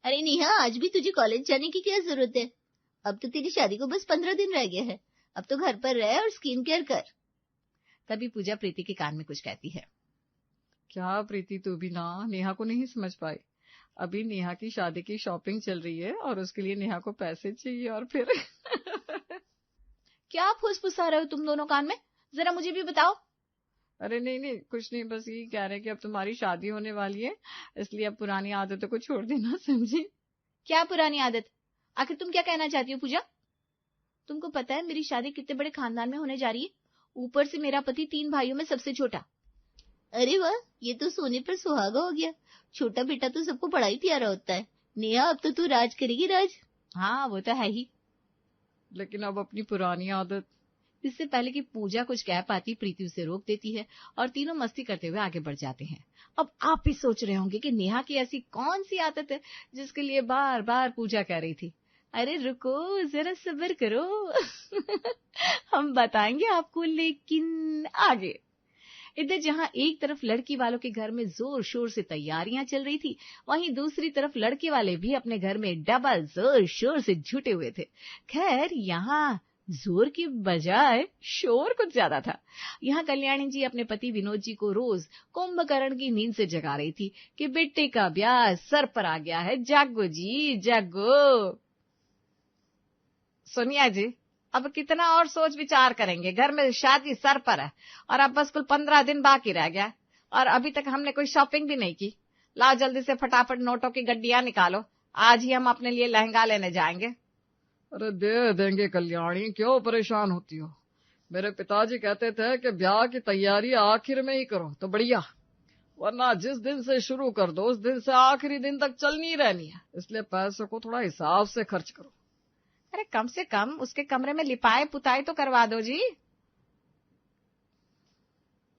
अरे नेहा, आज भी तुझे कॉलेज जाने की क्या जरूरत है? अब तो तेरी शादी को बस 15 दिन रह गए हैं। अब तो घर पर रह और स्किन केयर कर। तभी पूजा प्रीति के कान में कुछ कहती है। क्या प्रीति, तू भी ना नेहा को नहीं समझ पाई। अभी नेहा की शादी की शॉपिंग चल रही है और उसके लिए नेहा को पैसे चाहिए और फिर क्या फुसफुसा रहे हो तुम दोनों कान में? जरा मुझे भी बताओ। अरे नहीं नहीं, कुछ नहीं, बस यही कह रहे हैं कि अब तुम्हारी शादी होने वाली है, इसलिए अब पुरानी आदतों को छोड़ देना, समझी? क्या पुरानी आदत? आखिर तुम क्या कहना चाहती हो पूजा? तुमको पता है मेरी शादी कितने बड़े खानदान में होने जा रही है? ऊपर से मेरा पति 3 भाइयों में सबसे छोटा। अरे वाह, ये तो सोने पर सुहागा हो गया। छोटा बेटा तो सबको बड़ा ही प्यारा होता है। नेहा, अब तो तू राज करेगी, राज। हाँ, वो तो है ही। लेकिन अब अपनी पुरानी आदत। इससे पहले कि पूजा कुछ कह पाती, प्रीति उसे रोक देती है और तीनों मस्ती करते हुए आगे बढ़ जाते हैं। अब आप भी सोच रहे होंगे कि नेहा की ऐसी कौन सी आदत है जिसके लिए बार बार पूजा कह रही थी। अरे रुको, जरा सब्र करो हम बताएंगे आपको, लेकिन आगे। इधर जहां एक तरफ लड़की वालों के घर में जोर शोर से तैयारियां चल रही थी, वहीं दूसरी तरफ लड़के वाले भी अपने घर में डबल जोर शोर से जुटे हुए थे। खैर, यहाँ जोर की बजाय शोर कुछ ज्यादा था। यहाँ कल्याणी जी अपने पति विनोद जी को रोज कुंभकर्ण की नींद से जगा रही थी कि बेटे का ब्याह सर पर आ गया है, जागो जी जागो। सोनिया जी, अब कितना और सोच विचार करेंगे, घर में शादी सर पर है और अब बस कुल 15 दिन बाकी रह गया और अभी तक हमने कोई शॉपिंग भी नहीं की। लाओ जल्दी से फटाफट नोटों की गड्डियां निकालो, आज ही हम अपने लिए लहंगा लेने जाएंगे। अरे दे देंगे कल्याणी, क्यों परेशान होती हो? मेरे पिताजी कहते थे कि ब्याह की तैयारी आखिर में ही करो तो बढ़िया, वरना जिस दिन से शुरू कर दो उस दिन से आखिरी दिन तक चलनी रहनी है, इसलिए पैसों को थोड़ा हिसाब से खर्च करो। अरे कम से कम उसके कमरे में लिपाई पुताई तो करवा दो जी।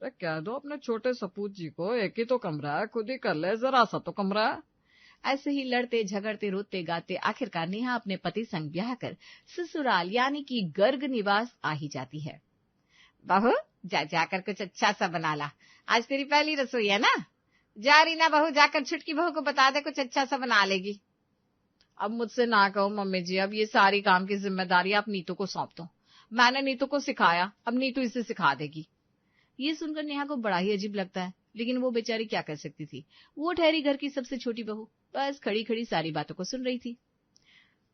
अरे कह दो अपने छोटे सपूत जी को, एक ही तो कमरा है, खुद ही कर ले, जरा सा तो कमरा है। ऐसे ही लड़ते झगड़ते रोते गाते आखिरकार नेहा अपने पति संग ब्याह कर ससुराल यानी कि गर्ग निवास आ ही जाती है। बहू, जाकर कुछ अच्छा सा बना ला, आज तेरी पहली रसोई है ना। जा रही ना बहू, जाकर छुटकी बहू को बता दे, कुछ अच्छा सा बना लेगी। अब मुझसे ना कहो मम्मी जी, अब ये सारी काम की जिम्मेदारी आप नीतू को सौंप दो। मैंने नीतू को सिखाया, अब नीतू इसे सिखा देगी। ये सुनकर नेहा को बड़ा ही अजीब लगता है, लेकिन वो बेचारी क्या कर सकती थी। वो ठहरी घर की सबसे छोटी बहू, बस खड़ी खड़ी सारी बातों को सुन रही थी।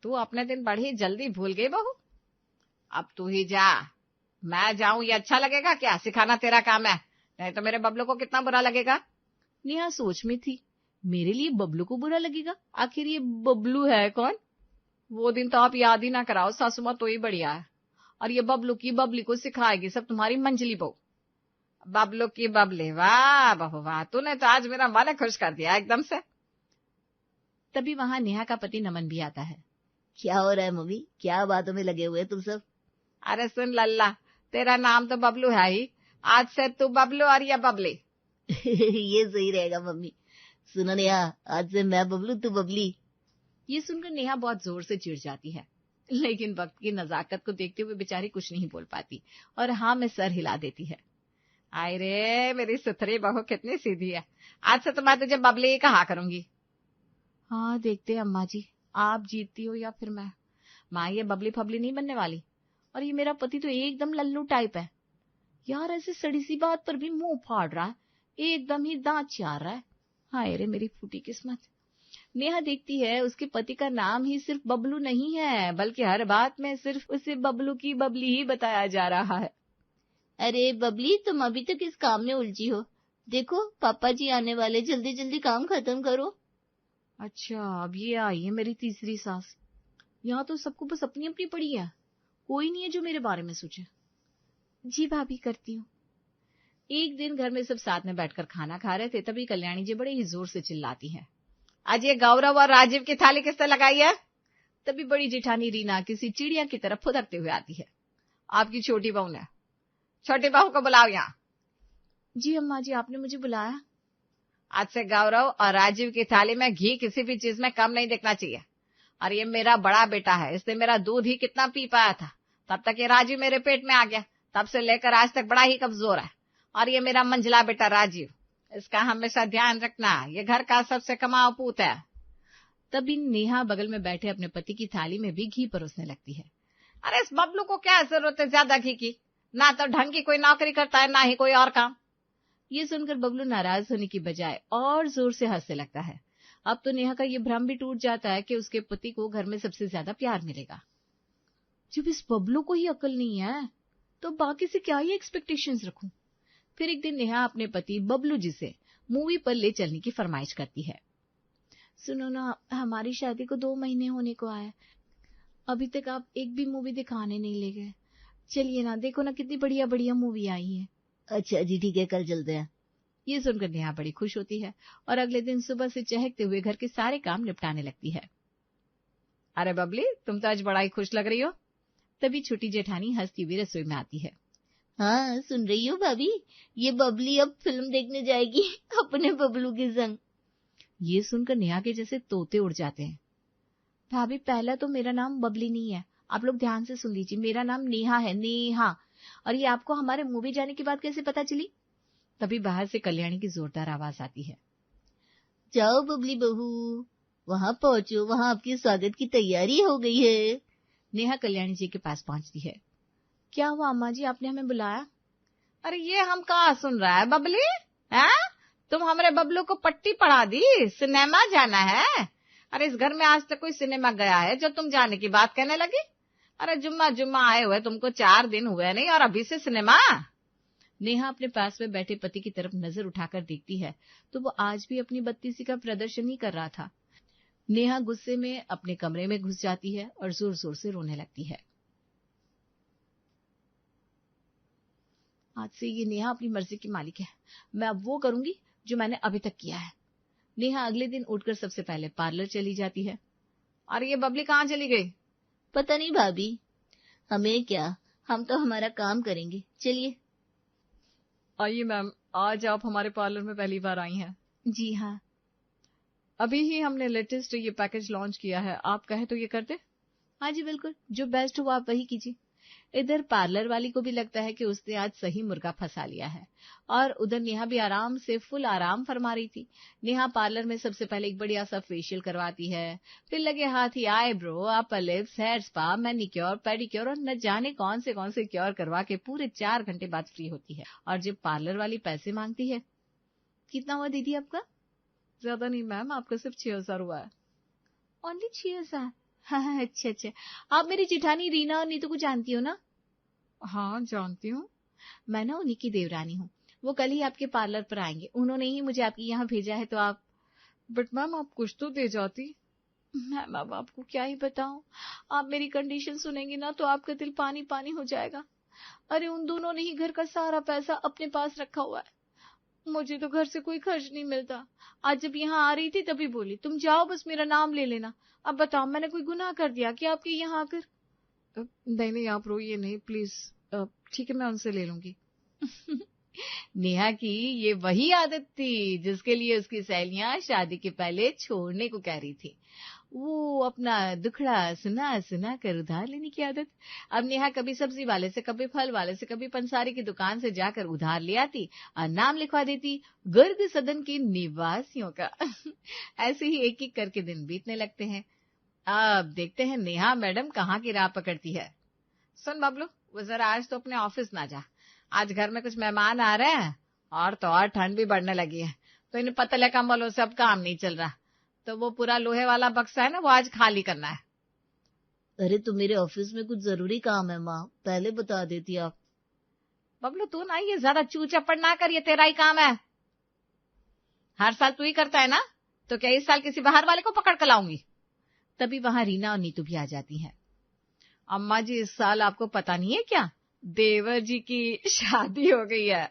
तू अपने दिन बड़ी जल्दी भूल गई बहू, अब तू ही जा। मैं जाऊं ये अच्छा लगेगा क्या? सिखाना तेरा काम है, नहीं तो मेरे बबलू को कितना बुरा लगेगा। नेहा सोच में थी, मेरे लिए बबलू को बुरा लगेगा? आखिर ये बबलू है कौन? वो दिन तो आप याद ही ना कराओ, सासू माँ तो ही बढ़िया है, और ये बबलू की बबली को सिखाएगी सब तुम्हारी मंजली बहू। बबलू की बबली, वाह बहू वाह, तूने तो आज मेरा मन खुश कर दिया एकदम से। तभी वहां नेहा का पति नमन भी आता है। क्या हो रहा है मम्मी, क्या बातों में लगे हुए तुम सब? अरे सुन लल्ला, तेरा नाम तो बबलू है ही, आज से तू बबलू और ये बबली। ये सही रहेगा मम्मी। सुनो नेहा, आज से मैं बबलू तू बबली। ये सुनकर नेहा बहुत जोर से चिढ़ जाती है, लेकिन वक्त की नजाकत को देखते हुए बेचारी कुछ नहीं बोल पाती और हाँ में सर हिला देती है। आय रे मेरी सुथरी बहू कितनी सीधी है, आज से तो मैं तुझे बबली ही कहा करूंगी। हाँ देखते अम्मा जी, आप जीतती हो या फिर मैं। माँ ये बबली फबली नहीं बनने वाली। और ये मेरा पति तो एकदम लल्लू टाइप है यार, ऐसे सड़ी सी बात पर भी मुंह फाड़ रहा है, एकदम ही दांत चार रहा है। हाय रे मेरी फूटी किस्मत। नेहा देखती है उसके पति का नाम ही सिर्फ बबलू नहीं है, बल्कि हर बात में सिर्फ उसे बबलू की बबली ही बताया जा रहा है। अरे बबली, तुम अभी तक इस काम में उलझी हो, देखो पापा जी आने वाले, जल्दी जल्दी काम खत्म करो। अच्छा, अब ये आई है मेरी तीसरी सास। यहाँ तो सबको बस अपनी अपनी पड़ी है, कोई नहीं है जो मेरे बारे में सोचे। जी भाभी, करती हूँ। एक दिन घर में सब साथ में बैठकर खाना खा रहे थे, तभी कल्याणी जी बड़े ही जोर से चिल्लाती है, आज ये गौरव और राजीव की थाली किसने लगाई है? तभी बड़ी जेठानी रीना किसी चिड़िया की तरफ फुदकते हुए आती है। आपकी छोटी बहू ने। छोटी बहू को बुलाओ यहाँ। जी अम्मा जी, आपने मुझे बुलाया? आज से गौरव और राजीव की थाली में घी किसी भी चीज में कम नहीं दिखना चाहिए, और ये मेरा बड़ा बेटा है, इसने मेरा दूध ही कितना पी पाया था, तब तक ये राजीव मेरे पेट में आ गया, तब से लेकर आज तक बड़ा ही कमजोर है। और ये मेरा मंझला बेटा राजीव, इसका हमेशा ध्यान रखना, ये घर का सबसे कमाऊ पूत है। तभी नेहा बगल में बैठे अपने पति की थाली में भी घी परोसने लगती है। अरे इस बबलू को क्या जरूरत है ज्यादा घी की, ना तो ढंग की कोई नौकरी करता है ना ही कोई और काम। ये सुनकर बबलू नाराज होने की बजाय और जोर से हंसने लगता है। अब तो नेहा का ये भ्रम भी टूट जाता है कि उसके पति को घर में सबसे ज्यादा प्यार मिलेगा। जब इस बबलू को ही अकल नहीं है तो बाकी से क्या ही एक्सपेक्टेशंस रखूं। फिर एक दिन नेहा अपने पति बबलू जी से मूवी पर ले चलने की फरमाइश करती है। सुनो ना, हमारी शादी को 2 महीने होने को आए, अभी तक आप एक भी मूवी दिखाने नहीं ले गए। चलिए ना, देखो ना कितनी बढ़िया बढ़िया मूवी आई है। अच्छा जी ठीक है, कल चलते हैं। ये सुनकर नेहा बड़ी खुश होती है और अगले दिन सुबह से चहकते हुए घर के सारे काम निपटाने लगती है। अरे बबली, तुम तो आज बड़ा ही खुश लग रही हो। तभी छोटी जेठानी हंसती हुई रसोई में आती है। हाँ सुन रही हो भाभी, ये बबली अब फिल्म देखने जाएगी अपने बबलू के संग। ये सुनकर नेहा के जैसे तोते उड़ जाते हैं। भाभी, पहला तो मेरा नाम बबली नहीं है, आप लोग ध्यान से सुन लीजिए, मेरा नाम नेहा है, नेहा। और ये आपको हमारे मूवी जाने की बात कैसे पता चली? तभी बाहर से कल्याणी की जोरदार आवाज आती है। जाओ बबली बहू, वहां पहुंचो, वहां आपके स्वागत की तैयारी हो गई है। नेहा कल्याणी जी के पास पहुंचती है। क्या हुआ अम्मा जी, आपने हमें बुलाया? अरे ये हम कहाँ सुन रहा है बबली, है? तुम हमारे बबलू को पट्टी पढ़ा दी, सिनेमा जाना है। अरे इस घर में आज तक कोई सिनेमा गया है जो तुम जाने की बात कहने लगी? अरे जुम्मा जुम्मा आए हुए तुमको 4 दिन हुए नहीं और अभी से सिनेमा। नेहा अपने पास में बैठे पति की तरफ नजर उठाकर देखती है तो वो आज भी अपनी बत्तीसी का प्रदर्शन ही कर रहा था। नेहा गुस्से में अपने कमरे में घुस जाती है और जोर जोर से रोने लगती है। आज से ये नेहा अपनी मर्जी की मालिक है, मैं अब वो करूंगी जो मैंने अभी तक किया है। नेहा अगले दिन उठकर सबसे पहले पार्लर चली जाती है। और ये बबली कहाँ चली गई? पता नहीं भाभी, हमें क्या, हम तो हमारा काम करेंगे, चलिए। आइए मैम, आज आप हमारे पार्लर में पहली बार आई हैं। जी हाँ। अभी ही हमने लेटेस्ट ये पैकेज लॉन्च किया है, आप कहे तो ये करते? हाँ जी बिल्कुल, जो बेस्ट हो आप वही कीजिए। इधर पार्लर वाली को भी लगता है कि उसने आज सही मुर्गा फंसा लिया है और उधर नेहा भी आराम से फुल आराम फरमा रही थी। नेहा पार्लर में सबसे पहले एक बढ़िया सा फेशियल करवाती है, फिर लगे हाथ ही eyebrow, upper lips, hair spa, manicure, pedicure और न जाने कौन से क्योर करवा के पूरे 4 घंटे बाद फ्री होती है। और जब पार्लर वाली पैसे मांगती है, कितना हुआ दीदी आपका? ज्यादा नहीं मैम, आपका सिर्फ 6,000 हुआ है। ओनली 6,000? हाँ अच्छा। आप मेरी जेठानी रीना और नीतू को जानती हो ना? हाँ जानती हूँ। मैं ना उन्हीं की देवरानी हूँ, वो कल ही आपके पार्लर पर आएंगे, उन्होंने ही मुझे आपके यहाँ भेजा है। तो आप? बट मैम आप कुछ तो दे जाती। मैम अब आपको क्या ही बताऊं, आप मेरी कंडीशन सुनेंगी ना तो आपका दिल पानी पानी हो जाएगा। अरे उन दोनों ने ही घर का सारा पैसा अपने पास रखा हुआ है, मुझे तो घर से कोई खर्च नहीं मिलता। आज जब यहाँ आ रही थी तभी बोली तुम जाओ बस मेरा नाम ले लेना। अब बताओ मैंने कोई गुनाह कर दिया कि आपके यहाँ आकर? नहीं आप रोइए नहीं प्लीज, ठीक है मैं उनसे ले लूंगी। नेहा की ये वही आदत थी जिसके लिए उसकी सहेलियां शादी के पहले छोड़ने को कह रही थी। वो अपना दुखड़ा सुना सुना कर उधार लेने की आदत। अब नेहा कभी सब्जी वाले से, कभी फल वाले से, कभी पंसारी की दुकान से जाकर उधार ले आती और नाम लिखवा देती गर्ग सदन के निवासियों का। ऐसे ही एक एक करके दिन बीतने लगते हैं। अब देखते हैं नेहा मैडम कहाँ की राह पकड़ती है। सुन बबलू, वो जरा आज तो अपने ऑफिस ना जा, आज घर में कुछ मेहमान आ रहे हैं और तो और ठंड भी बढ़ने लगी है, तो इन्हें पतले कंबलों से अब काम नहीं चल रहा, तो वो पूरा लोहे वाला बक्सा है ना वो आज खाली करना है। अरे तो मेरे ऑफिस में कुछ जरूरी काम है माँ, पहले बता देती आप। बबलू तू ना ये ज्यादा चू चपड़ ना कर, ये तेरा ही काम है, हर साल तू ही करता है ना, तो क्या इस साल किसी बाहर वाले को पकड़ कर लाऊंगी? तभी वहां रीना और नीतू भी आ जाती हैं। अम्मा जी इस साल आपको पता नहीं है क्या, देवर जी की शादी हो गई है।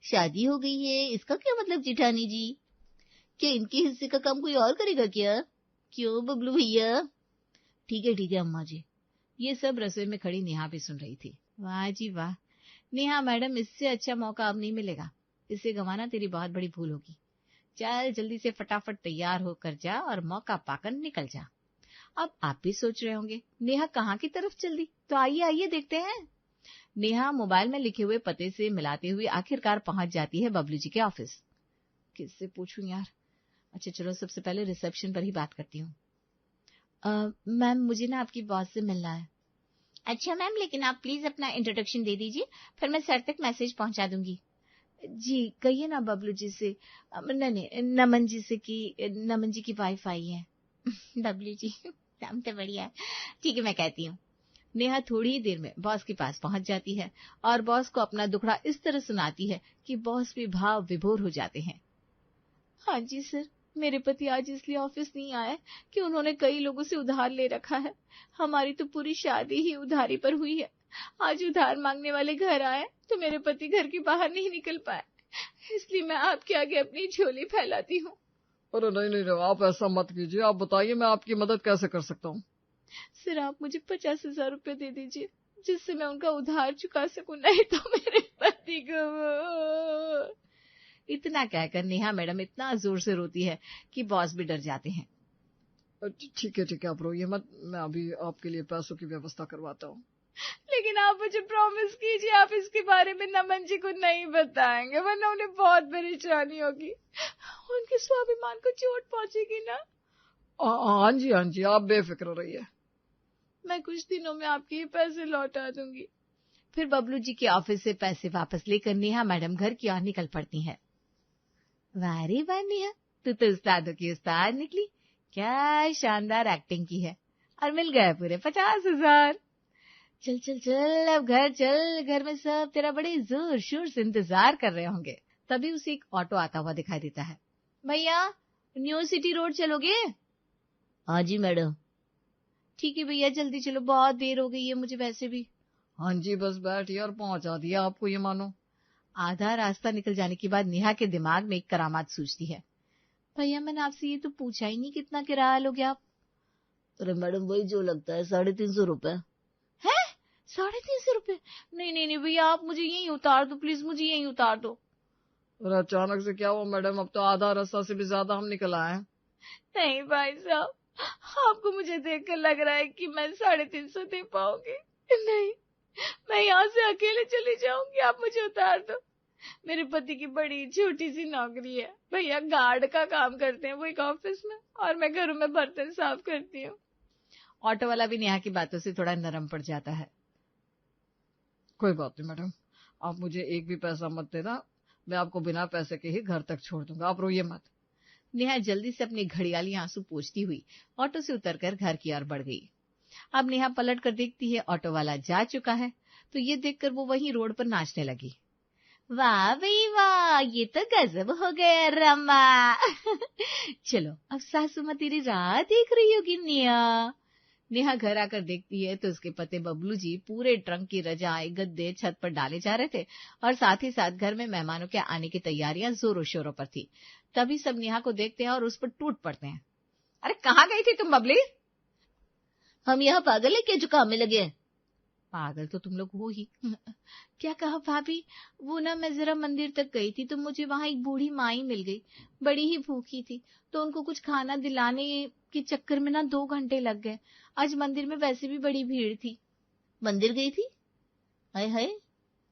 शादी हो गई है, इसका क्या मतलब जेठानी जी? क्या इनके हिस्से का काम कोई और करेगा क्या? क्यों बबलू भैया? ठीक है अम्मा जी। ये सब रसोई में खड़ी नेहा भी सुन रही थी। वाह जी वाह, नेहा मैडम इससे अच्छा मौका अब नहीं मिलेगा, इसे गंवाना तेरी बहुत बड़ी भूल होगी। चल जल्दी से फटाफट तैयार होकर जा और मौका पाकर निकल जा। अब आप भी सोच रहे होंगे नेहा कहाँ की तरफ चल दी, तो आइए देखते हैं। नेहा मोबाइल में लिखे हुए पते से मिलाते हुए आखिरकार पहुंच जाती है बबलू जी के ऑफिस। किससे पूछूं यार, अच्छा चलो, सबसे पहले रिसेप्शन पर ही बात करती हूँ। मैम, मुझे ना आपकी बॉस से मिलना है। अच्छा मैम, लेकिन आप प्लीज अपना इंट्रोडक्शन दे दीजिए, फिर मैं सर तक मैसेज पहुंचा दूंगी। जी कहिए ना बबलू जी से, नहीं नमन जी से कि नमन जी की वाइफ आई है। बबलू जी नाम तो बढ़िया है। ठीक है, मैं कहती हूँ। नेहा थोड़ी ही देर में बॉस के पास पहुंच जाती है और बॉस को अपना दुखड़ा इस तरह सुनाती है कि बॉस भी भाव विभोर हो जाते हैं। हाँ जी सर, मेरे पति आज इसलिए ऑफिस नहीं आए कि उन्होंने कई लोगों से उधार ले रखा है। हमारी तो पूरी शादी ही उधारी पर हुई है। आज उधार मांगने वाले घर आए तो मेरे पति घर के बाहर नहीं निकल पाए, इसलिए मैं आपके आगे अपनी झोली फैलाती हूँ। अरे नहीं नहीं नहीं, आप ऐसा मत कीजिए। आप बताइए मैं आपकी मदद कैसे कर सकता हूँ। सर आप मुझे 50,000 रुपए दे दीजिए, जिससे मैं उनका उधार चुका सकूं, नहीं तो मेरे पति को। इतना कहकर नेहा मैडम इतना जोर से रोती है कि बॉस भी डर जाते हैं। ठीक है आप रोइए मत, मैं अभी आपके लिए पैसों की व्यवस्था करवाता हूँ। लेकिन आप मुझे प्रॉमिस कीजिए आप इसके बारे में नमन जी को नहीं बताएंगे, वरना उन्हें बहुत परेशानी होगी, उनके स्वाभिमान को चोट पहुंचेगी ना। हाँ जी आप बेफिक्र रहिए। मैं कुछ दिनों में आपके ये पैसे लौटा दूंगी। फिर बबलू जी के ऑफिस से पैसे वापस लेकर नेहा मैडम घर की ओर निकल पड़ती हैं। वाह रे वाह नेहा, तू तो उस्तादों की उस्ताद निकली, क्या शानदार एक्टिंग की है, और मिल गए पूरे 50,000। चल चल चल अब घर चल, घर में सब तेरा बड़े जोर शोर से इंतजार कर रहे होंगे। तभी उसे एक ऑटो आता हुआ दिखाई देता है। भैया, न्यू सिटी रोड चलोगे? हाँ जी मैडम। ठीक है भैया, जल्दी चलो, बहुत देर हो गई है मुझे वैसे भी। हाँ जी बस बैठिए और पहुंचा दिया आपको, ये मानो। आधा रास्ता निकल जाने के बाद नेहा के दिमाग में एक करामात सूझती है। भैया मैंने आपसे ये तो पूछा ही नहीं, कितना किराया लोगे आप? अरे मैडम वही जो लगता है, 350 रुपए। है 350 रुपए? नहीं नहीं नहीं भैया, आप मुझे यहीं उतार दो प्लीज, मुझे यहीं उतार दो। और अचानक से क्या हुआ मैडम, अब तो आधा रास्ता से भी ज्यादा हम निकल आए हैं। नहीं भाई साहब, आपको मुझे देखकर लग रहा है कि मैं 350 दे पाऊंगी। नहीं, मैं यहाँ से अकेले चली जाऊंगी, आप मुझे उतार दो। मेरे पति की बड़ी छोटी सी नौकरी है, भैया गार्ड का काम करते हैं वो एक ऑफिस में, और मैं घरों में बर्तन साफ करती हूँ। ऑटो वाला भी नेहा की बातों से थोड़ा नरम पड़ जाता है। कोई बात नहीं मैडम, आप मुझे एक भी पैसा मत देना, मैं आपको बिना पैसे के ही घर तक छोड़ दूंगा, आप रोइए मत। नेहा जल्दी से अपने घड़ियाली आंसू पोंछती हुई ऑटो से उतरकर घर की ओर बढ़ गई। अब नेहा पलट कर देखती है, ऑटो वाला जा चुका है, तो ये देखकर वो वहीं रोड पर नाचने लगी। वाह भाई वाह, ये तो गजब हो गया रमा। चलो अब सासू माँ तेरी राह देख रही होगी नेहा। नेहा घर आकर देखती है तो उसके पति बबलू जी पूरे ट्रंक की रजाई गद्दे छत पर डाले जा रहे थे, और साथ ही साथ घर में मेहमानों के आने की तैयारियां जोरों शोरों पर थी। तभी सब नेहा को देखते हैं और उस पर टूट पड़ते हैं। अरे कहाँ गई थी तुम बबली? हम यहाँ पागल है क्या जो काम में लगे हैं? पागल तो तुम लोग हो ही। क्या कहा भाभी? वो ना मैं जरा मंदिर तक गई थी तो मुझे वहां एक बूढ़ी माई मिल गई, बड़ी ही भूखी थी, तो उनको कुछ खाना दिलाने के चक्कर में ना 2 घंटे लग गए। आज मंदिर में वैसे भी बड़ी भीड़ थी। मंदिर गई थी? हाय हाय,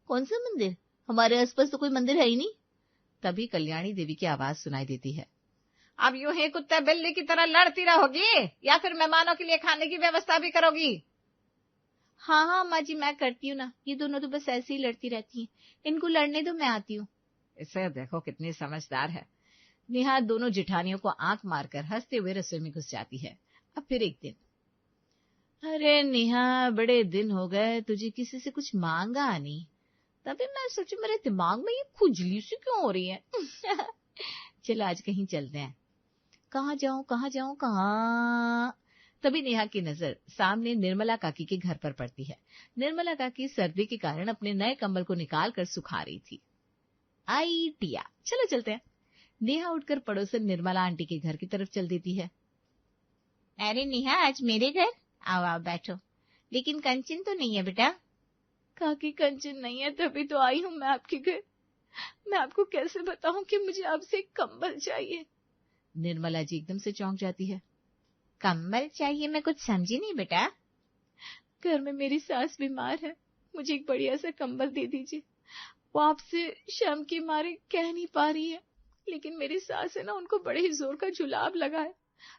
कौन सा मंदिर? हमारे आसपास तो कोई मंदिर है ही नहीं। तभी कल्याणी देवी की आवाज सुनाई देती है। अब यूं ही कुत्ते बिल्ली की तरह लड़ती रहोगी या फिर मेहमानों के लिए खाने की व्यवस्था भी करोगी? हाँ हाँ माँ जी, मैं करती हूँ ना, ये दोनों तो बस ऐसे ही लड़ती रहती हैं, इनको लड़ने दो, मैं आती हूँ। इसे देखो कितनी समझदार है। नेहा दोनों जिठानियों को आंख मारकर हंसते हुए रसोई में घुस जाती है। अब फिर एक दिन, अरे नेहा बड़े दिन हो गए तुझे किसी से कुछ मांगा नहीं, तभी मैं सोचू मेरे दिमाग में ये खुजली सी क्यों हो रही है। चलो आज कहीं चलते हैं। कहाँ जाऊं कहाँ जाऊं कहाँ? तभी नेहा की नजर सामने निर्मला काकी के घर पर पड़ती है। निर्मला काकी सर्दी के कारण अपने नए कंबल को निकाल कर सुखा रही थी। आइडिया, चलो चलते हैं। नेहा उठकर पड़ोसन निर्मला आंटी के घर की तरफ चल देती है। अरे नेहा, आज मेरे घर आओ, आओ बैठो। लेकिन कंचन तो नहीं है बेटा। काकी कंचन नहीं है, तभी तो आई हूँ मैं आपके घर। मैं आपको कैसे बताऊं कि मुझे आपसे एक कंबल चाहिए। निर्मला जी एकदम से चौंक जाती है। कंबल चाहिए? मैं कुछ समझी नहीं बेटा। घर में मेरी सास बीमार है, मुझे एक बढ़िया सा कंबल दे दीजिए। वो आपसे शर्म के मारे कह नहीं पा रही है। लेकिन मेरी सास है ना, उनको बड़े ही जोर का जुलाब लगा है।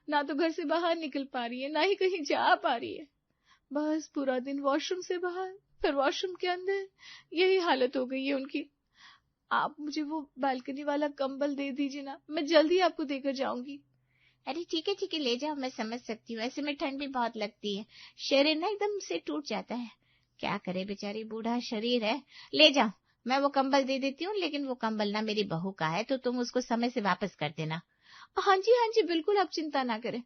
ना तो घर से बाहर निकल पा रही है, ना ही कहीं जा पा रही है। बस पूरा दिन वॉशरूम से बाहर, फिर वॉशरूम के अंदर, यही हालत हो गई है उनकी। आप मुझे वो बालकनी वाला कंबल दे दीजिए ना, मैं जल्दी आपको देकर जाऊंगी। अरे ठीक है ले जाओ, मैं समझ सकती हूँ, ऐसे में ठंड भी बहुत लगती है, शरीर ना एकदम से टूट जाता है। क्या करे बेचारी, बूढ़ा शरीर है। ले जाओ, मैं वो कंबल दे देती हूँ, लेकिन वो कंबल ना मेरी बहू का है, तो तुम उसको समय से वापस कर देना। हाँ जी बिल्कुल, आप चिंता ना करें।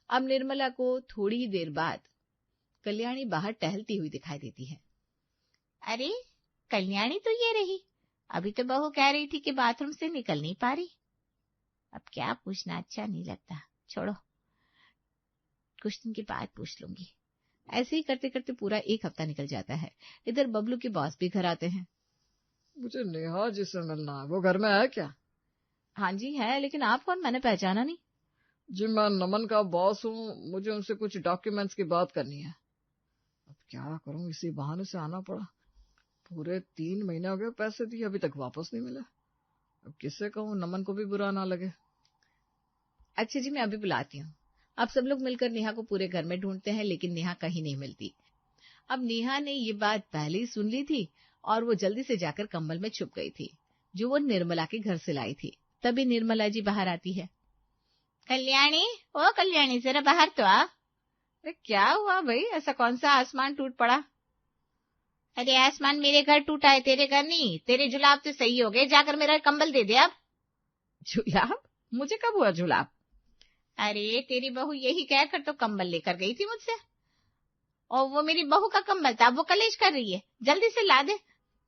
अब निर्मला को थोड़ी ही देर बाद कल्याणी बाहर टहलती हुई दिखाई देती है। अरे कल्याणी तो ये रही, अभी तो बहू कह रही थी कि बाथरूम से निकल नहीं पा रही। अब क्या पूछना, अच्छा नहीं लगता, छोड़ो, कुछ दिन के बाद पूछ लूंगी। ऐसे ही करते करते पूरा एक हफ्ता निकल जाता है। इधर बबलू के बॉस भी घर आते हैं। मुझे नेहा जी से मिलना है, वो घर में है क्या? हाँ जी है, लेकिन आप कौन, मैंने पहचाना नहीं। जी मैं नमन का बॉस हूँ, मुझे उनसे कुछ डॉक्यूमेंट्स की बात करनी है। अब क्या करूँ, इसी बहाने से आना पड़ा। पूरे 3 महीने हो गए पैसे दिए, अभी तक वापस नहीं मिले। अब किससे कहूँ, नमन को भी बुरा ना लगे। अच्छा जी, मैं अभी बुलाती हूँ। अब सब लोग मिलकर नेहा को पूरे घर में ढूंढते हैं, लेकिन नेहा कहीं नहीं मिलती। अब नेहा ने ये बात पहले ही सुन ली थी और वो जल्दी से जाकर कंबल में छुप गई थी, जो वो निर्मला के घर से लाई थी। तभी निर्मला जी बाहर आती है। कल्याणी, ओ कल्याणी, जरा बाहर तो आ। अरे क्या हुआ भाई, ऐसा कौन सा आसमान टूट पड़ा? अरे आसमान मेरे घर टूटा है, तेरे घर नहीं। तेरे जुलाब तो सही हो गए, जाकर मेरा कंबल दे दे अब। जुलाब? मुझे कब हुआ जुलाब? अरे तेरी बहू यही कहकर तो कंबल लेकर गई थी मुझसे, और वो मेरी बहू का कंबल था, वो कलेश कर रही है, जल्दी से ला दे,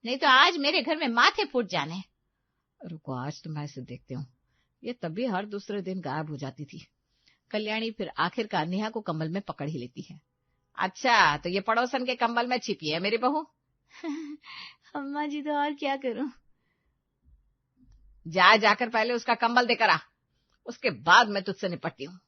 नहीं तो आज मेरे घर में माथे फूट जाने। रुको, आज तो मैं इसे देखती हूँ। ये तभी हर दूसरे दिन गायब हो जाती थी। कल्याणी फिर आखिरकार नेहा को कंबल में पकड़ ही लेती है। अच्छा, तो ये पड़ोसन के कंबल में छिपी है मेरी बहू। अम्मा जी, तो और क्या करूं? जाकर पहले उसका कंबल देकर आ, उसके बाद मैं तुझसे निपटती हूँ।